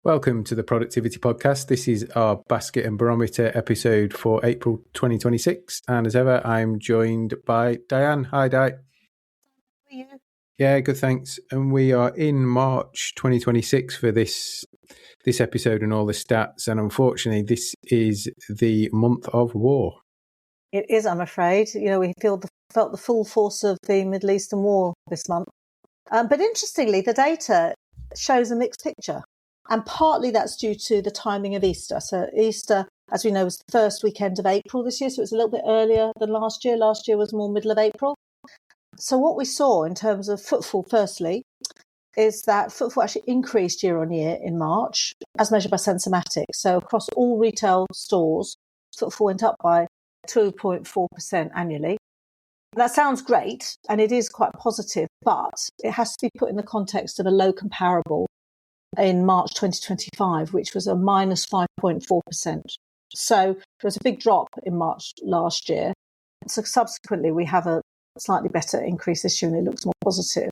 Welcome to the Productivity Podcast. This is our Basket and Barometer episode for April 2026. And as ever, I'm joined by Diane. Hi, Di. How are you? Yeah, good, thanks. And we are in March 2026 for this episode and all the stats. And unfortunately, this is the month of war. It is, I'm afraid. We felt the full force of the Middle Eastern war this month. But interestingly, the data shows a mixed picture. And partly that's due to the timing of Easter. So Easter, as we know, was the first weekend of April this year. So it's a little bit earlier than last year. Last year was more middle of April. So what we saw in terms of footfall, firstly, is that footfall actually increased year on year in March, as measured by Sensormatic. So across all retail stores, footfall went up by 2.4% annually. That sounds great, and it is quite positive, but it has to be put in the context of a low comparable in March 2025, which was a minus 5.4%. So there was a big drop in March last year. So subsequently, we have a slightly better increase this year, and it looks more positive.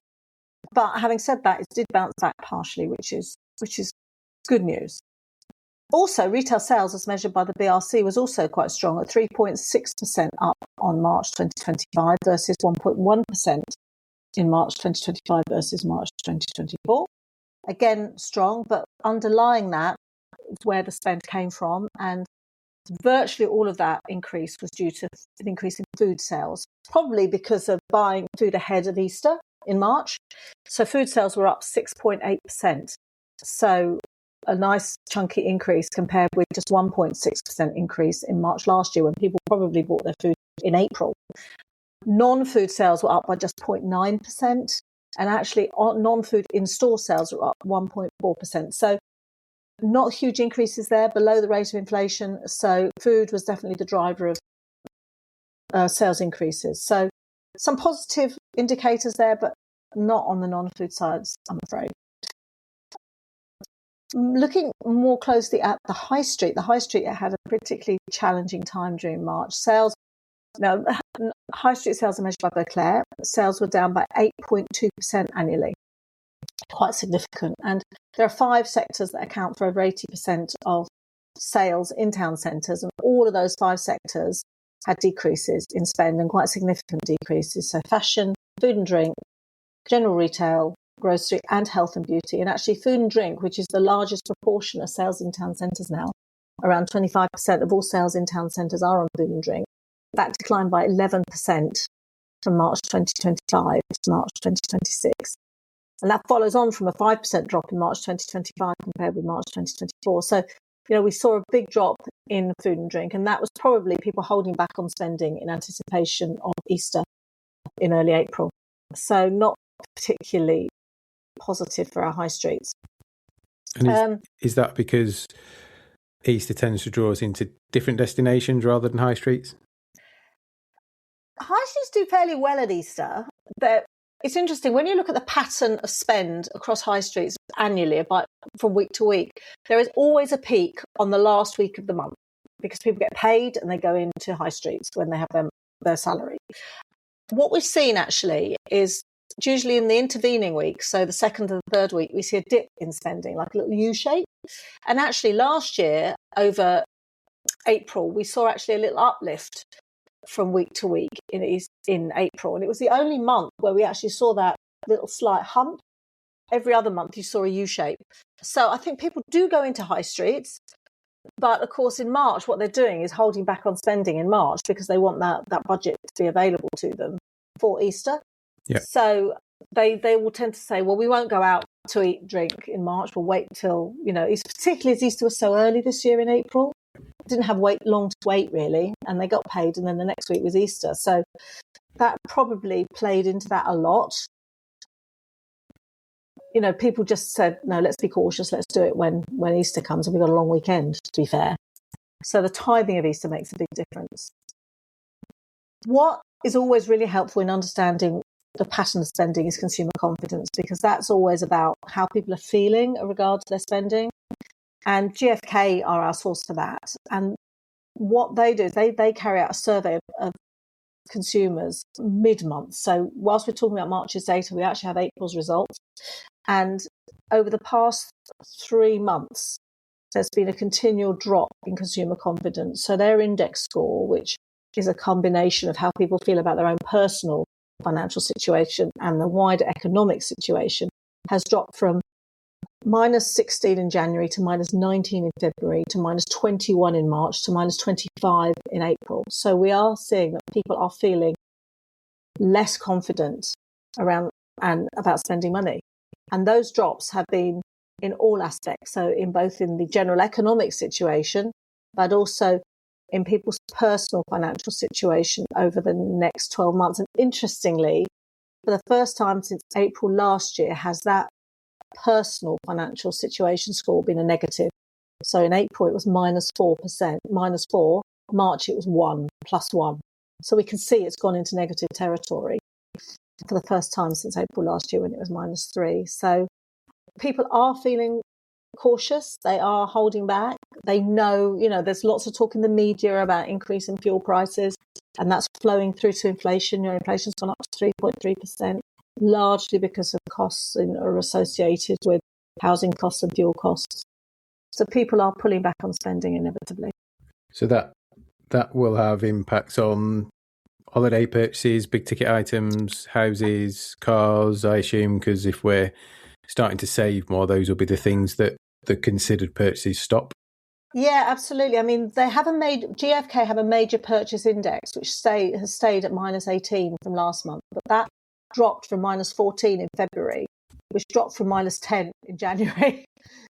But having said that, it did bounce back partially, which is good news. Also, retail sales, as measured by the BRC, was also quite strong at 3.6% up on March 2025 versus 1.1% in March 2025 versus March 2024. Again, strong, but underlying that is where the spend came from. And virtually all of that increase was due to an increase in food sales, probably because of buying food ahead of Easter in March. So food sales were up 6.8%. So a nice chunky increase compared with just 1.6% increase in March last year when people probably bought their food in April. Non-food sales were up by just 0.9%. And actually, non-food in-store sales are up 1.4%. So not huge increases there, below the rate of inflation. So food was definitely the driver of sales increases. So some positive indicators there, but not on the non-food sides, I'm afraid. Looking more closely at the high street had a particularly challenging time during March. High street sales are measured by Beauclair. Sales were down by 8.2% annually, quite significant. And there are 5 sectors that account for over 80% of sales in town centres, and all of those 5 sectors had decreases in spend and quite significant decreases. So fashion, food and drink, general retail, grocery, and health and beauty. And actually food and drink, which is the largest proportion of sales in town centres now, around 25% of all sales in town centres are on food and drink. That declined by 11% from March 2025 to March 2026. And that follows on from a 5% drop in March 2025 compared with March 2024. So, we saw a big drop in food and drink, and that was probably people holding back on spending in anticipation of Easter in early April. So not particularly positive for our high streets. And is that because Easter tends to draw us into different destinations rather than high streets? High streets do fairly well at Easter. It's interesting, when you look at the pattern of spend across high streets annually, from week to week, there is always a peak on the last week of the month because people get paid and they go into high streets when they have their salary. What we've seen actually is usually in the intervening week, so the second and third week, we see a dip in spending, like a little U-shape. And actually last year, over April, we saw actually a little uplift from week to week in April. And it was the only month where we actually saw that little slight hump. Every other month you saw a U-shape. So I think people do go into high streets. But of course, in March, what they're doing is holding back on spending in March because they want that budget to be available to them for Easter. Yeah. So they will tend to say, well, we won't go out to eat, drink in March. We'll wait till, particularly as Easter was so early this year in April. Didn't have long to wait really, and they got paid, and then the next week was Easter. So that probably played into that a lot. People just said, no, let's be cautious, let's do it when Easter comes, and we've got a long weekend, to be fair. So the timing of Easter makes a big difference. What is always really helpful in understanding the pattern of spending is consumer confidence, because that's always about how people are feeling in regard to their spending. And GfK are our source for that. And what they do is they carry out a survey of consumers mid-month. So whilst we're talking about March's data, we actually have April's results. And over the past 3 months, there's been a continual drop in consumer confidence. So their index score, which is a combination of how people feel about their own personal financial situation and the wider economic situation, has dropped from minus 16 in January to minus 19 in February to minus 21 in March to minus 25 in April. So we are seeing that people are feeling less confident around and about spending money. And those drops have been in all aspects. So in both in the general economic situation, but also in people's personal financial situation over the next 12 months. And interestingly, for the first time since April last year, has that personal financial situation score been a negative. So in April, it was minus 4%, minus 4. March, it was 1, plus 1. So we can see it's gone into negative territory for the first time since April last year when it was minus 3. So people are feeling cautious. They are holding back. They know, there's lots of talk in the media about increase in fuel prices, and that's flowing through to inflation. Inflation's gone up to 3.3%, largely because of costs that are associated with housing costs and fuel costs. So people are pulling back on spending inevitably. So that will have impacts on holiday purchases, big ticket items, houses, cars, I assume, because if we're starting to save more, those will be the things that the considered purchases stop. Yeah, absolutely. I mean, GfK have a major purchase index, which has stayed at minus 18 from last month, but that dropped from minus 14 in February, which dropped from minus 10 in January.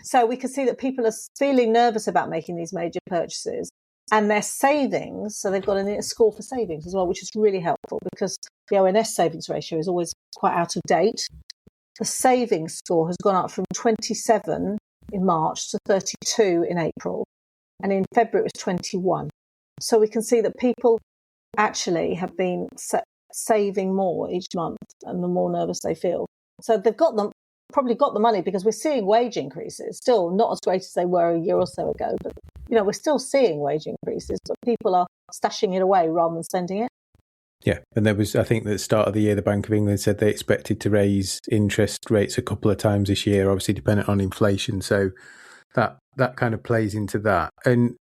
So we can see that people are feeling nervous about making these major purchases, and their savings. So they've got a score for savings as well, which is really helpful because the ONS savings ratio is always quite out of date. The savings score has gone up from 27 in March to 32 in April, and in February it was 21. So we can see that people actually have been saving more each month, and the more nervous they feel. So they've probably got the money, because we're seeing wage increases, still not as great as they were a year or so ago, but we're still seeing wage increases, but people are stashing it away rather than spending it. Yeah, and there was, I think, at the start of the year, the Bank of England said they expected to raise interest rates a couple of times this year, obviously dependent on inflation. So that kind of plays into that. And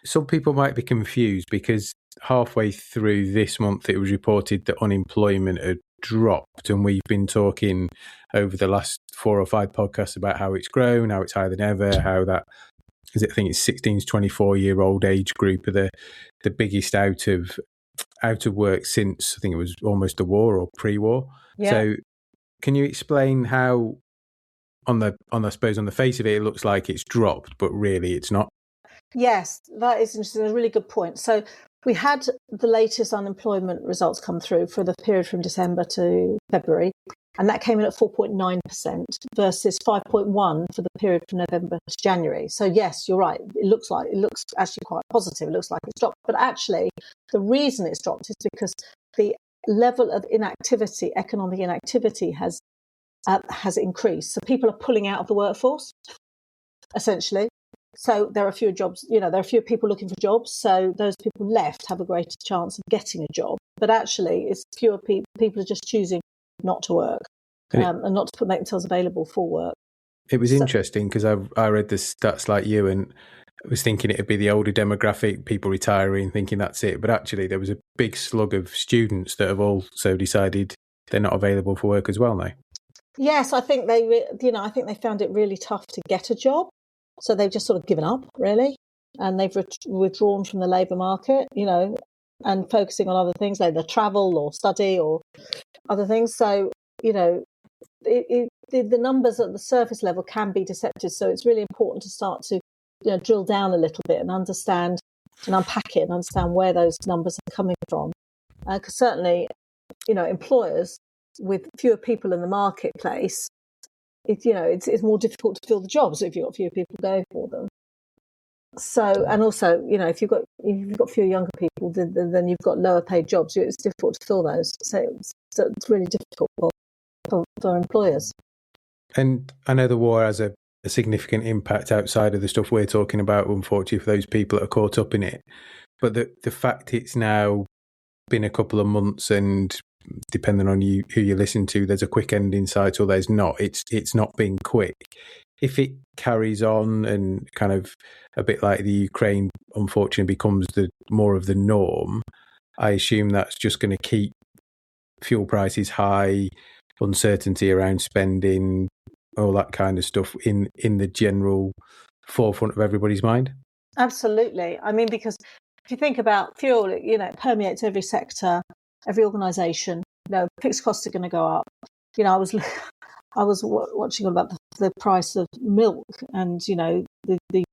some people might be confused because halfway through this month, it was reported that unemployment had dropped. And we've been talking over the last 4 or 5 podcasts about how it's grown, how it's higher than ever, how that is it. I think it's 16 to 24-year-old age group are the biggest out of work since, I think it was almost the war or pre-war. Yeah. So can you explain how I suppose on the face of it, it looks like it's dropped, but really it's not? Yes, that is interesting. A really good point. So we had the latest unemployment results come through for the period from December to February, and that came in at 4.9% versus 5.1% for the period from November to January. So yes, you're right. It looks actually quite positive. It looks like it's dropped, but actually the reason it's dropped is because the level of inactivity, economic inactivity, has increased. So people are pulling out of the workforce, essentially. So there are fewer jobs, there are fewer people looking for jobs. So those people left have a greater chance of getting a job. But actually, it's fewer people are just choosing not to work and not to make themselves available for work. It was interesting because I read the stats like you, and I was thinking it'd be the older demographic, people retiring, thinking that's it. But actually, there was a big slug of students that have also decided they're not available for work as well now. Yes, I think they found it really tough to get a job. So they've just sort of given up, really, and they've withdrawn from the labour market, and focusing on other things like the travel or study or other things. So, the numbers at the surface level can be deceptive. So it's really important to start to, drill down a little bit and understand and unpack it and understand where those numbers are coming from. Because certainly, employers with fewer people in the marketplace, it's more difficult to fill the jobs if you've got fewer people going for them. So, and also, if you've got fewer younger people, then you've got lower paid jobs. It's difficult to fill those. So it's really difficult for employers. And I know the war has a significant impact outside of the stuff we're talking about, unfortunately, for those people that are caught up in it. But the fact it's now been a couple of months, and depending on who you listen to, there's a quick end in sight or there's not. It's not been quick. If it carries on and kind of a bit like the Ukraine, unfortunately, becomes more of the norm, I assume that's just going to keep fuel prices high, uncertainty around spending, all that kind of stuff in the general forefront of everybody's mind. Absolutely. I mean, because if you think about fuel, it permeates every sector, every organisation. Fixed costs are going to go up. I was watching about the price of milk, and the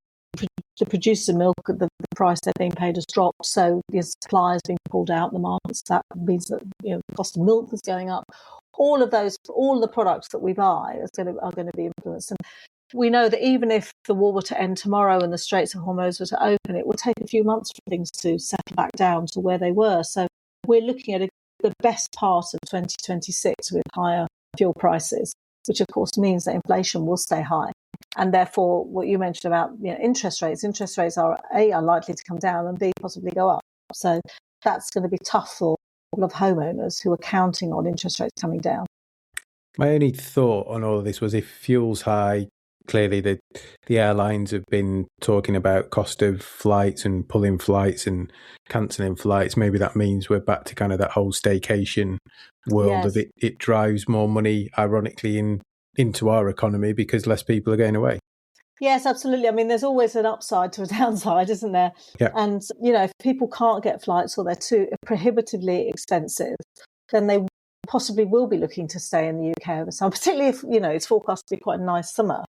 producer milk, the price they're being paid has dropped. So the supply has been pulled out the markets. That means that the cost of milk is going up. All the products that we buy are going to be influenced. And we know that even if the war were to end tomorrow and the Straits of Hormuz were to open, it will take a few months for things to settle back down to where they were. So we're looking at the best part of 2026 with higher fuel prices, which of course means that inflation will stay high. And therefore, what you mentioned about interest rates are A, are likely to come down, and B, possibly go up. So that's going to be tough for a lot of homeowners who are counting on interest rates coming down. My only thought on all of this was, if fuel's high, clearly the airlines have been talking about cost of flights and pulling flights and cancelling flights. Maybe that means we're back to kind of that whole staycation world of it. It drives more money, ironically, into our economy because less people are going away. Yes, absolutely. I mean, there's always an upside to a downside, isn't there? Yeah. And, if people can't get flights or they're too prohibitively expensive, then they possibly will be looking to stay in the UK over summer, particularly if, it's forecast to be quite a nice summer.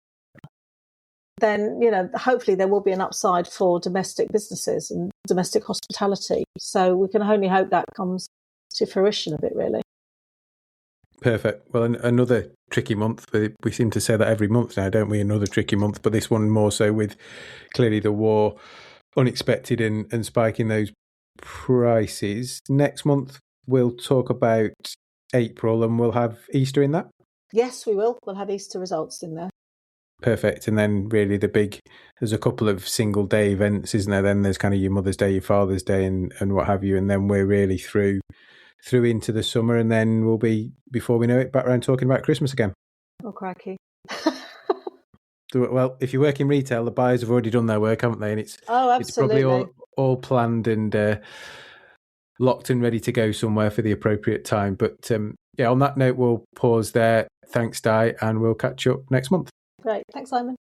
Then, hopefully there will be an upside for domestic businesses and domestic hospitality. So we can only hope that comes to fruition a bit, really. Perfect. Well, another tricky month. We seem to say that every month now, don't we? Another tricky month, but this one more so, with clearly the war unexpected and spiking those prices. Next month, we'll talk about April, and we'll have Easter in that. Yes, we will. We'll have Easter results in there. Perfect. And then really there's a couple of single day events, isn't there? Then there's kind of your Mother's Day, your Father's Day and what have you. And then we're really through into the summer, and then we'll be, before we know it, back around talking about Christmas again. Oh, crikey. Well, if you work in retail, the buyers have already done their work, haven't they? And it's absolutely. It's probably all planned and locked and ready to go somewhere for the appropriate time. But yeah, on that note, we'll pause there. Thanks, Di, and we'll catch up next month. Great. Thanks, Simon.